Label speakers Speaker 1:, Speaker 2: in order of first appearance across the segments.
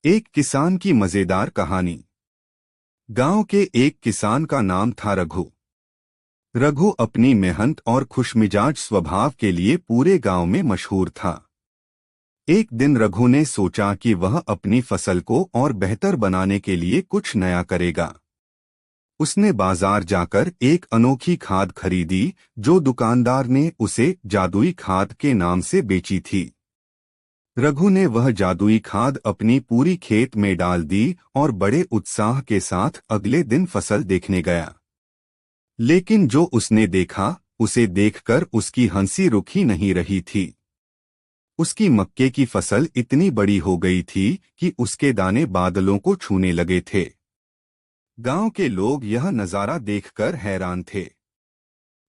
Speaker 1: एक किसान की मजेदार कहानी। गांव के एक किसान का नाम था रघु। रघु अपनी मेहनत और खुशमिजाज स्वभाव के लिए पूरे गांव में मशहूर था। एक दिन रघु ने सोचा कि वह अपनी फसल को और बेहतर बनाने के लिए कुछ नया करेगा। उसने बाजार जाकर एक अनोखी खाद खरीदी जो दुकानदार ने उसे जादुई खाद के नाम से बेची थी। रघु ने वह जादुई खाद अपनी पूरी खेत में डाल दी और बड़े उत्साह के साथ अगले दिन फसल देखने गया। लेकिन जो उसने देखा उसे देखकर उसकी हंसी रुक ही नहीं रही थी। उसकी मक्के की फसल इतनी बड़ी हो गई थी कि उसके दाने बादलों को छूने लगे थे। गांव के लोग यह नजारा देखकर हैरान थे।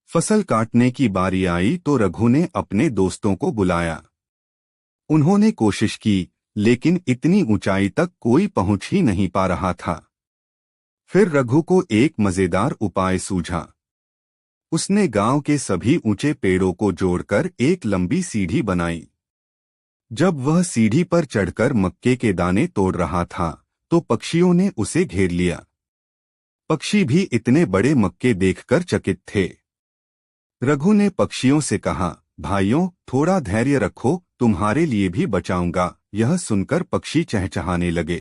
Speaker 1: फसल काटने की बारी आई तो रघु ने अपने दोस्तों को बुलाया। उन्होंने कोशिश की, लेकिन इतनी ऊंचाई तक कोई पहुंच ही नहीं पा रहा था। फिर रघु को एक मजेदार उपाय सूझा। उसने गांव के सभी ऊंचे पेड़ों को जोड़कर एक लंबी सीढ़ी बनाई। जब वह सीढ़ी पर चढ़कर मक्के के दाने तोड़ रहा था तो पक्षियों ने उसे घेर लिया। पक्षी भी इतने बड़े मक्के देखकर चकित थे। रघु ने पक्षियों से कहा, भाइयों, थोड़ा धैर्य रखो, तुम्हारे लिए भी बचाऊंगा। यह सुनकर पक्षी चहचहाने लगे।